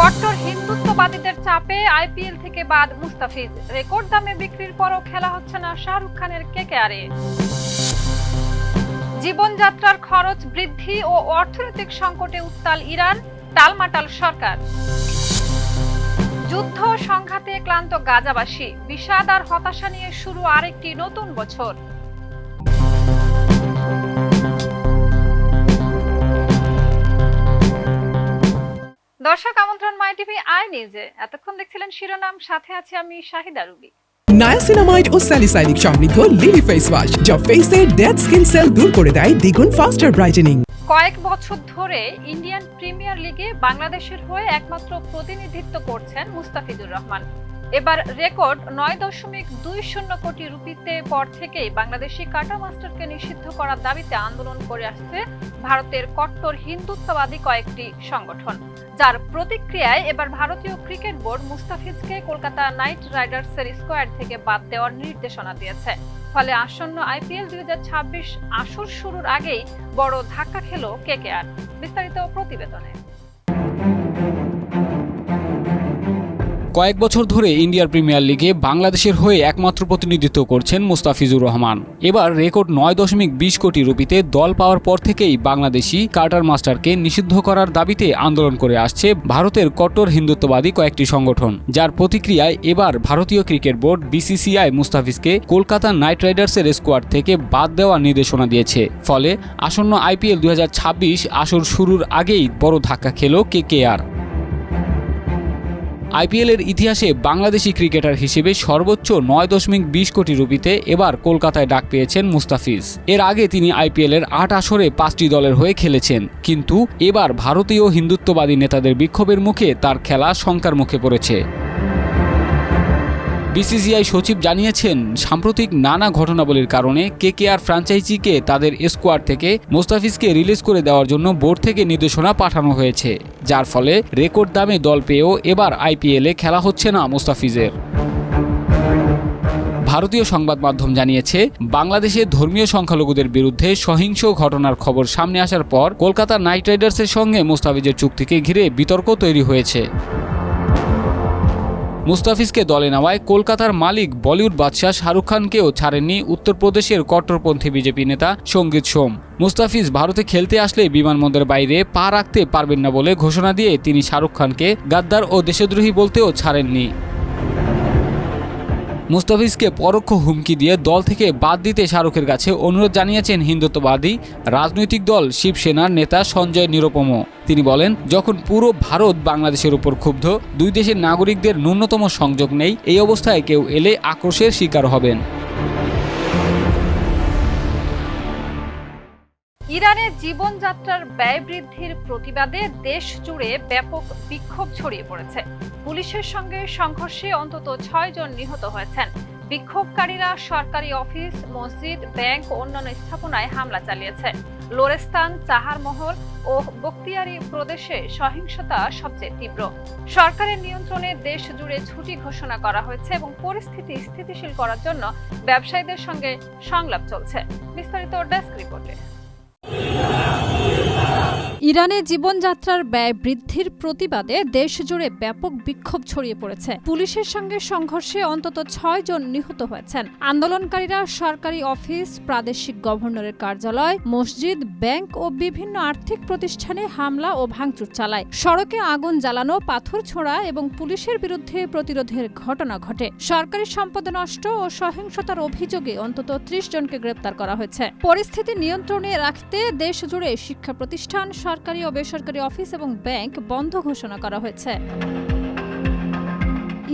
কট্টর হিন্দুত্ববাদীদের চাপে আইপিএল থেকে বাদ মুস্তাফিজ। রেকর্ড দামে বিক্রির পরও খেলা হচ্ছে না শাহরুখ খানের কেকেআরে। জীবনযাত্রার খরচ বৃদ্ধি ও অর্থনৈতিক সংকটে উত্তাল ইরান, টালমাটাল সরকার। যুদ্ধ সংঘাতে ক্লান্ত গাজাবাসী, বিষাদ আর হতাশা নিয়ে শুরু আরেকটি নতুন বছর। দর্শক আমন্ত্রণ মাই টিভি আই নিউজে। এতক্ষণ দেখছিলেন শিরোনাম, সাথে আছি আমি শাহিদা রুবি। নায়াসিনামাইড ও স্যালিসাইলিক সমৃদ্ধ লিলি ফেস ওয়াশ যা ফেসের ডেড স্কিন সেল দূর করে দেয় দ্বিগুণ ফাস্টার ব্রাইটেনিং। কয়েক বছর ধরে ইন্ডিয়ান প্রিমিয়ার লিগে বাংলাদেশের হয়ে একমাত্র প্রতিনিধিত্ব করছেন মুস্তাফিজুর রহমান। এবার রেকর্ড 9.20 কোটি রুপিতে পর থেকেই বাংলাদেশি কাটা মাস্টারকে নিষিদ্ধ করার দাবিতে আন্দোলন করে আসছে ভারতের কট্টর হিন্দুত্ববাদী কয়েকটি সংগঠন, যার প্রতিক্রিয়ায় এবার ভারতীয় ক্রিকেট বোর্ড মুস্তাফিজকে কলকাতা নাইট রাইডার্সের স্কোয়াড থেকে বাদ দেওয়ার নির্দেশনা দিয়েছে। ফলে আসন্ন আইপিএল 2026 আসর শুরুর আগেই বড় ধাক্কা খেল কেকেআর। বিস্তারিত প্রতিবেদনে। কয়েক বছর ধরে ইন্ডিয়ার প্রিমিয়ার লিগে বাংলাদেশের হয়ে একমাত্র প্রতিনিধিত্ব করছেন মুস্তাফিজুর রহমান। এবার রেকর্ড 9.20 কোটি রুপিতে দল পাওয়ার পর থেকেই বাংলাদেশি কাটার মাস্টারকে নিষিদ্ধ করার দাবিতে আন্দোলন করে আসছে ভারতের কট্টর হিন্দুত্ববাদী কয়েকটি সংগঠন, যার প্রতিক্রিয়ায় এবার ভারতীয় ক্রিকেট বোর্ড বিসিসিআই মুস্তাফিজকে কলকাতা নাইট রাইডার্সের স্কোয়াড থেকে বাদ দেওয়ার নির্দেশনা দিয়েছে। ফলে আসন্ন আইপিএল 2026 আসর শুরুর আগেই বড় ধাক্কা খেল কেকেআর। আইপিএলের ইতিহাসে বাংলাদেশি ক্রিকেটার হিসেবে সর্বোচ্চ 9.20 কোটি রুপিতে এবার কলকাতায় ডাক পেয়েছেন মুস্তাফিজ। এর আগে তিনি আইপিএলের 8 আসরে 5টি দলের হয়ে খেলেছেন, কিন্তু এবার ভারতীয় হিন্দুত্ববাদী নেতাদের বিক্ষোভের মুখে তার খেলা শঙ্কার মুখে পড়েছে। বিসিসিআই সচিব জানিয়েছেন, সাম্প্রতিক নানা ঘটনাবলীর কারণে কেকেআর ফ্র্যাঞ্চাইজিকে তাদের স্কোয়াড থেকে মুস্তাফিজকে রিলিজ করে দেওয়ার জন্য বোর্ড থেকে নির্দেশনা পাঠানো হয়েছে, যার ফলে রেকর্ড দামে দল পেয়েও এবার আইপিএলে খেলা হচ্ছে না মুস্তাফিজের। ভারতীয় সংবাদ মাধ্যম জানিয়েছে, বাংলাদেশে ধর্মীয় সংখ্যালঘুদের বিরুদ্ধে সহিংস ঘটনার খবর সামনে আসার পর কলকাতা নাইট রাইডার্সের সঙ্গে মুস্তাফিজের চুক্তিকে ঘিরে বিতর্ক তৈরি হয়েছে। মুস্তাফিজকে দলে নেওয়ায় কলকাতার মালিক বলিউড বাদশাহ শাহরুখ খানকেও ছাড়েননি উত্তরপ্রদেশের কট্টরপন্থী বিজেপি নেতা সঙ্গীত সোম। মুস্তাফিজ ভারতে খেলতে আসলে বিমানবন্দরের বাইরে পা রাখতে পারবেন না বলে ঘোষণা দিয়ে তিনি শাহরুখ খানকে গাদ্দার ও দেশদ্রোহী বলতেও ছাড়েননি। মুস্তাফিজকে পরোক্ষ হুমকি দিয়ে দল থেকে বাদ দিতে শাহরুখের কাছে অনুরোধ জানিয়েছেন হিন্দুত্ববাদী রাজনৈতিক দল শিবসেনার নেতা সঞ্জয় নিরুপম। তিনি বলেন, যখন পুরো ভারত বাংলাদেশের উপর ক্ষুব্ধ, দুই দেশের নাগরিকদের ন্যূনতম সংযোগ নেই, এই অবস্থায় কেউ এলে আক্রোশের শিকার হবেন। ইরানের জীবনযাত্রার ব্যয় বৃদ্ধির প্রতিবাদে দেশ জুড়ে ব্যাপক বিক্ষোভ ছড়িয়ে পড়েছে। পুলিশের সঙ্গে সংঘর্ষে অন্তত 6 জন নিহত হয়েছেন। বিক্ষোভকারীরা সরকারি অফিস, মসজিদ, ব্যাংক ও অন্যান্য স্থাপনায় হামলা চালিয়েছে। লোরেস্তান, চাহারমহল ও বখতিয়ারি প্রদেশে সহিংসতা সবচেয়ে তীব্র। সরকারের নিয়ন্ত্রণে দেশ জুড়ে ছুটি ঘোষণা করা হয়েছে এবং পরিস্থিতি স্থিতিশীল করার জন্য ব্যবসায়ীদের সঙ্গে সংলাপ চলছে। বিস্তারিত ডেস্ক রিপোর্টে। ইরানে জীবনযাত্রার ব্যয় বৃদ্ধির প্রতিবাদে দেশজুড়ে ব্যাপক বিক্ষোভ ছড়িয়ে পড়েছে। পুলিশের সঙ্গে সংঘর্ষে অন্তত 6 জন নিহত হয়েছেন। আন্দোলনকারীরা সরকারি অফিস, প্রাদেশিক গভর্নরের কার্যালয়, মসজিদ, ব্যাংক ও বিভিন্ন আর্থিক প্রতিষ্ঠানে হামলা ও ভাঙচুর চালায়। সড়কে আগুন জ্বালানো, পাথর ছোড়া এবং পুলিশের বিরুদ্ধে প্রতিরোধের ঘটনা ঘটে। সরকারি সম্পদ নষ্ট ও সহিংসতার অভিযোগে অন্তত 30 জনকে গ্রেপ্তার করা হয়েছে। পরিস্থিতি নিয়ন্ত্রণে রাখতে দেশজুড়ে শিক্ষা প্রতিষ্ঠান, সরকারি ও বেসরকারি অফিস এবং ব্যাংক বন্ধ ঘোষণা করা হয়েছে।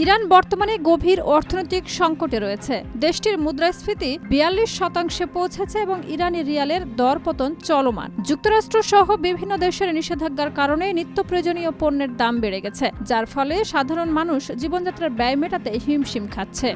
ইরান বর্তমানে গভীর অর্থনৈতিক সংকটে রয়েছে। দেশটির মুদ্রাস্ফীতি 42% পৌঁছেছে এবং ইরানি রিয়ালের দরপতন চলমান। যুক্তরাষ্ট্র সহ বিভিন্ন দেশের নিষেধাজ্ঞার কারণে নিত্য প্রয়োজনীয় পণ্যের দাম বেড়ে গেছে, যার ফলে সাধারণ মানুষ জীবনযাত্রার ব্যয় মেটাতে হিমশিম খাচ্ছে।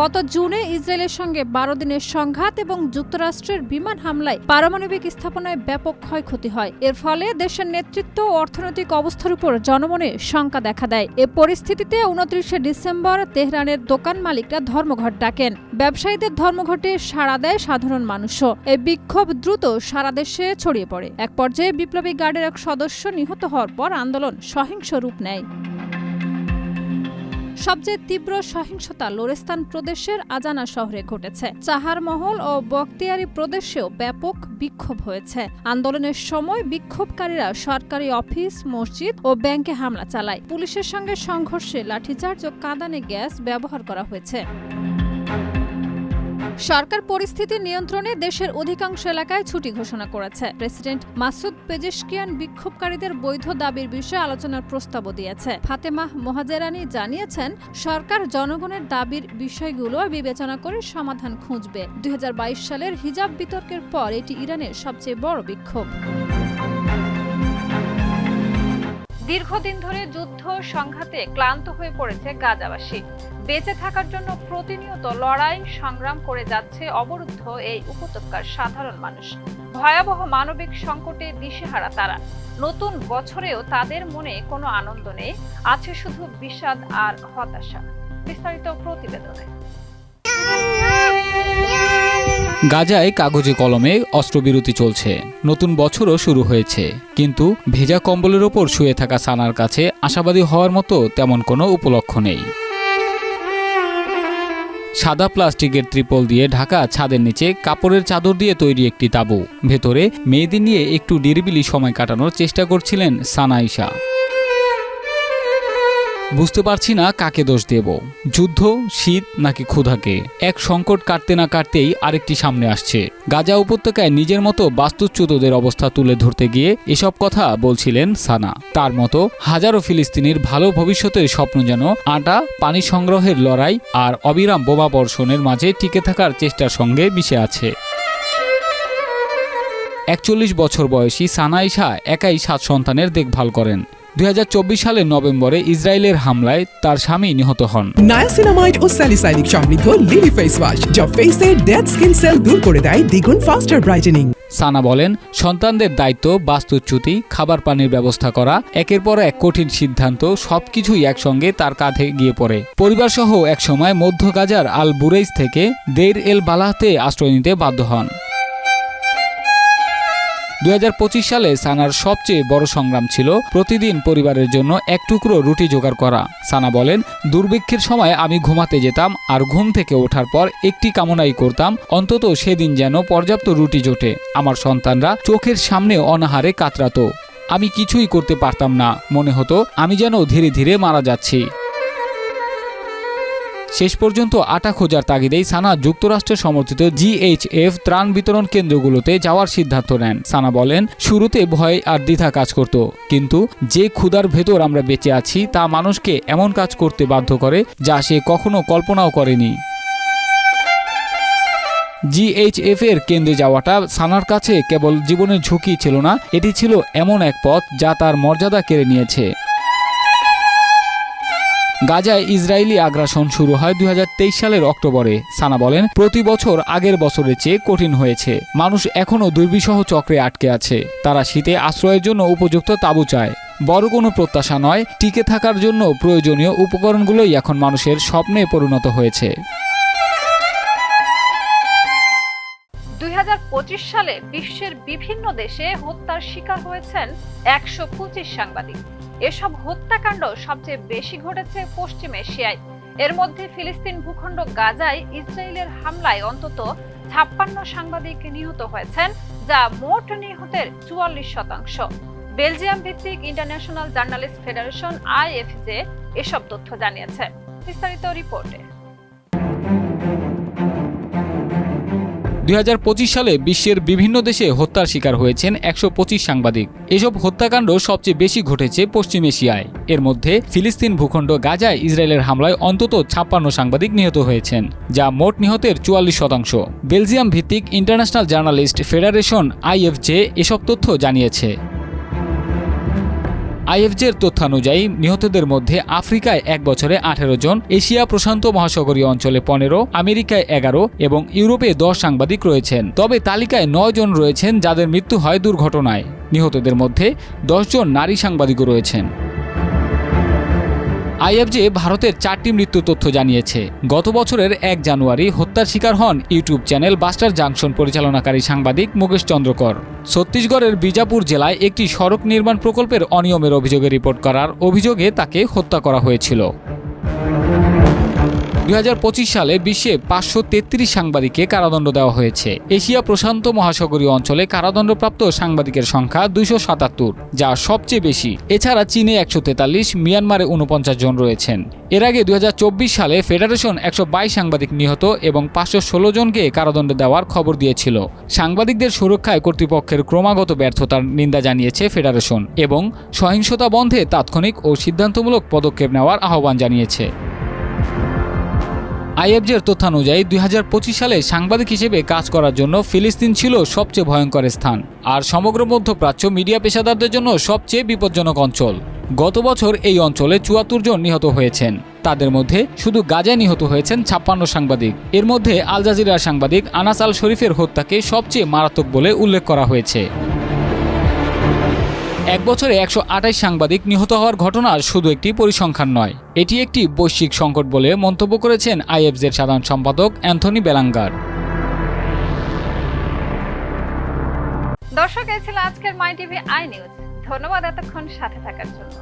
গত জুনে ইসরায়েলের সঙ্গে 12 দিনের সংঘাত এবং যুক্তরাষ্ট্রের বিমান হামলায় পারমাণবিক স্থাপনায় ব্যাপক ক্ষয়ক্ষতি হয়। এর ফলে দেশের নেতৃত্ব ও অর্থনৈতিক অবস্থার উপর জনমনে শঙ্কা দেখা দেয়। এ পরিস্থিতিতে 29শে ডিসেম্বর তেহরানের দোকান মালিকরা ধর্মঘট ডাকেন। ব্যবসায়ীদের ধর্মঘটে সাড়া দেয় সাধারণ মানুষও। এই বিক্ষোভ দ্রুত সারা দেশে ছড়িয়ে পড়ে। এক পর্যায়ে বিপ্লবী গার্ডের এক সদস্য নিহত হওয়ার পর আন্দোলন সহিংস রূপ নেয়। সবচেয়ে তীব্র সহিংসতা লোরেস্তান প্রদেশের আজানা শহরে ঘটেছে। চাহারমহল ও বখতিয়ারি প্রদেশেও ব্যাপক বিক্ষোভ হয়েছে। আন্দোলনের সময় বিক্ষোভকারীরা সরকারি অফিস, মসজিদ ও ব্যাংকে হামলা চালায়। পুলিশের সঙ্গে সংঘর্ষে লাঠিচার্জ ও কাঁদানে গ্যাস ব্যবহার করা হয়েছে। সরকার পরিস্থিতি নিয়ন্ত্রণে দেশের অধিকাংশ এলাকায় ছুটি ঘোষণা করেছে। প্রেসিডেন্ট মাসুদ পেজেশকিয়ান বিক্ষোভকারীদের বৈধ দাবির বিষয়ে আলোচনার প্রস্তাবও দিয়েছে। ফাতেমাহ মোহাজেরানি জানিয়েছেন, সরকার জনগণের দাবির বিষয়গুলো বিবেচনা করে সমাধান খুঁজবে। 2022 সালের হিজাব বিতর্কের পর এটি ইরানের সবচেয়ে বড় বিক্ষোভ। দীর্ঘদিন ধরে যুদ্ধ সংঘাতে ক্লান্ত হয়ে পড়েছে গাজাবাসী। বেঁচে থাকার জন্য প্রতিনিয়ত লড়াই সংগ্রাম করে যাচ্ছে অবরুদ্ধ এই উপত্যকার সাধারণ মানুষ। ভয়াবহ মানবিক সংকটে দিশেহারা তারা। নতুন বছরেও তাদের মনে কোনো আনন্দ নেই, আছে শুধু বিষাদ আর হতাশা। বিস্তারিত প্রতিবেদনে। গাজায় কাগজে কলমে অস্ত্রবিরতি চলছে, নতুন বছরও শুরু হয়েছে, কিন্তু ভেজা কম্বলের ওপর শুয়ে থাকা সানার কাছে আশাবাদী হওয়ার মতো তেমন কোনো উপলক্ষ নেই। সাদা প্লাস্টিকের ত্রিপল দিয়ে ঢাকা ছাদের নিচে কাপড়ের চাদর দিয়ে তৈরি একটি তাঁবু। ভেতরে মেয়েদের নিয়ে একটু নিরিবিলি সময় কাটানোর চেষ্টা করছিলেন সানা আয়শা। বুঝতে পারছি না কাকে দোষ দেব, যুদ্ধ, শীত নাকি ক্ষুধাকে। এক সংকট কাটতে না কাটতেই আরেকটি সামনে আসছে। গাজা উপত্যকায় নিজের মতো বাস্তুচ্যুতদের অবস্থা তুলে ধরতে গিয়ে এসব কথা বলছিলেন সানা। তার মতো হাজারো ফিলিস্তিনির ভালো ভবিষ্যতের স্বপ্ন যেন আটা, পানি সংগ্রহের লড়াই আর অবিরাম বোমা বর্ষণের মাঝে টিকে থাকার চেষ্টার সঙ্গে মিশে আছে। 41 বছর বয়সী সানা আয়শা একাই 7 সন্তানের দেখভাল করেন। 2024 সালের নভেম্বরে ইসরায়েলের হামলায় তার স্বামী নিহত হন। নায়াসিনামাইড ও স্যালিসাইলিক সমৃদ্ধ লিলি ফেস ওয়াশ, যা ফেসের ডেড স্কিন সেল দূর করে দেয় দ্বিগুণ ফাস্টার ব্রাইটেনিং। সানা বলেন, সন্তানদের দায়িত্ব, বাস্তুচ্যুতি, খাবার পানির ব্যবস্থা করা, একের পর এক কঠিন সিদ্ধান্ত, সবকিছুই একসঙ্গে তার কাঁধে গিয়ে পড়ে। পরিবারসহ একসময় মধ্য গাজার আল বুরেইজ থেকে দেইর এল বালাহতে আশ্রয় নিতে বাধ্য হন। 2025 সালে সানার সবচেয়ে বড় সংগ্রাম ছিল প্রতিদিন পরিবারের জন্য এক টুকরো রুটি জোগাড় করা। সানা বলেন, দুর্ভিক্ষের সময় আমি ঘুমাতে যেতাম আর ঘুম থেকে ওঠার পর একটি কামনাই করতাম, অন্তত সেদিন যেন পর্যাপ্ত রুটি জোটে। আমার সন্তানরা চোখের সামনে অনাহারে কাতরাতো। আমি কিছুই করতে পারতাম না, মনে হতো আমি যেন ধীরে ধীরে মারা যাচ্ছি। শেষ পর্যন্ত আটা খোঁজার তাগিদেই সানা যুক্তরাষ্ট্রের সমর্থিত GHF ত্রাণ বিতরণ কেন্দ্রগুলোতে যাওয়ার সিদ্ধান্ত নেন। সানা বলেন, শুরুতে ভয় আর দ্বিধা কাজ করত, কিন্তু যে ক্ষুধার ভেতর আমরা বেঁচে আছি তা মানুষকে এমন কাজ করতে বাধ্য করে যা সে কখনো কল্পনাও করেনি। GHF এর কেন্দ্রে যাওয়াটা সানার কাছে কেবল জীবনের ঝুঁকি ছিল না, এটি ছিল এমন এক পথ যা তার মর্যাদা কেড়ে নিয়েছে। গাজায় ইসরায়েলি আগ্রাসন শুরু হয় 2023 সালের অক্টোবরে। সানা বলেন, প্রতি বছর আগের বছরের চেয়ে কঠিন হয়েছে। মানুষ এখনও দুর্বিষহ চক্রে আটকে আছে। তারা শীতে আশ্রয়ের জন্য উপযুক্ত তাঁবু চায়। বড় কোনো প্রত্যাশা নয়, টিকে থাকার জন্য প্রয়োজনীয় উপকরণগুলোই এখন মানুষের স্বপ্নে পরিণত হয়েছে। 2025 সালে বিশ্বের বিভিন্ন দেশে হত্যার শিকার হয়েছেন 125 সাংবাদিক। এসব হত্যাকাণ্ড সবচেয়ে বেশি ঘটেছে পশ্চিম এশিয়ায়। এর মধ্যে ফিলিস্তিন ভূখণ্ড গাজায় ইসরায়েলের হামলায় অন্তত 56 সাংবাদিক নিহত হয়েছেন, যা মোট নিহতের 44%। বেলজিয়াম ভিত্তিক ইন্টারন্যাশনাল জার্নালিস্ট ফেডারেশন IFJ এসব তথ্য জানিয়েছে। বিস্তারিত রিপোর্টে। 2025 সালে বিশ্বের বিভিন্ন দেশে হত্যার শিকার হয়েছেন 125 সাংবাদিক। এসব হত্যাকাণ্ড সবচেয়ে বেশি ঘটেছে পশ্চিম এশিয়ায়। এর মধ্যে ফিলিস্তিন ভূখণ্ড গাজায় ইসরায়েলের হামলায় অন্তত 56 সাংবাদিক নিহত হয়েছেন, যা মোট নিহতের 44%। বেলজিয়াম ভিত্তিক ইন্টারন্যাশনাল জার্নালিস্ট ফেডারেশন IFJ এসব তথ্য জানিয়েছে। আইএফজের তথ্যানুযায়ী নিহতদের মধ্যে আফ্রিকায় 1 বছরে 18 জন, এশিয়া প্রশান্ত মহাসাগরীয় অঞ্চলে 15, আমেরিকায় 11 এবং ইউরোপে 10 সাংবাদিক রয়েছেন। তবে তালিকায় 9 জন রয়েছেন যাদের মৃত্যু হয় দুর্ঘটনায়। নিহতদের মধ্যে 10 জন নারী সাংবাদিকও রয়েছেন। আইএফজে ভারতের 4টি মৃত্যু তথ্য জানিয়েছে। গত বছরের 1 জানুয়ারি হত্যার শিকার হন ইউটিউব চ্যানেল বাস্টার জাংশন পরিচালনাকারী সাংবাদিক মুকেশ চন্দ্রকর। ছত্তিশগড়ের বিজাপুর জেলায় একটি সড়ক নির্মাণ প্রকল্পের অনিয়মের অভিযোগে রিপোর্ট করার অভিযোগে তাকে হত্যা করা হয়েছিল। 2025 সালে বিশ্বে 533 সাংবাদিককে কারাদণ্ড দেওয়া হয়েছে। এশিয়া প্রশান্ত মহাসাগরীয় অঞ্চলে কারাদণ্ডপ্রাপ্ত সাংবাদিকের সংখ্যা 277, যা সবচেয়ে বেশি। এছাড়া চীনে 143, মিয়ানমারে 49 জন রয়েছেন। এর আগে 2024 সালে ফেডারেশন 122 সাংবাদিক নিহত এবং 516 জনকে কারাদণ্ড দেওয়ার খবর দিয়েছিল। সাংবাদিকদের সুরক্ষায় কর্তৃপক্ষের ক্রমাগত ব্যর্থতার নিন্দা জানিয়েছে ফেডারেশন এবং সহিংসতা বন্ধে তাৎক্ষণিক ও সিদ্ধান্তমূলক পদক্ষেপ নেওয়ার আহ্বান জানিয়েছে। আইএফজের তথ্যানুযায়ী 2025 সালে সাংবাদিক হিসেবে কাজ করার জন্য ফিলিস্তিন ছিল সবচেয়ে ভয়ঙ্কর স্থান, আর সমগ্র মধ্যপ্রাচ্য মিডিয়া পেশাদারদের জন্য সবচেয়ে বিপজ্জনক অঞ্চল। গত বছর এই অঞ্চলে 74 জন নিহত হয়েছেন। তাদের মধ্যে শুধু গাজায় নিহত হয়েছেন 56 সাংবাদিক। এর মধ্যে আল জাজিরার সাংবাদিক আনাস আল শরীফের হত্যাকে সবচেয়ে মারাত্মক বলে উল্লেখ করা হয়েছে। 1 বছরে 128 সাংবাদিক নিহত হওয়ার ঘটনা শুধু একটি পরিসংখ্যান নয়, এটি একটি বৈশ্বিক সংকট বলে মন্তব্য করেছেন আইএফজের সাধারণ সম্পাদক অ্যান্থনি বেলাঙ্গার। দর্শক, এই ছিল আজকের মাই টিভি আই নিউজ। ধন্যবাদ এতক্ষণ সাথে থাকার জন্য।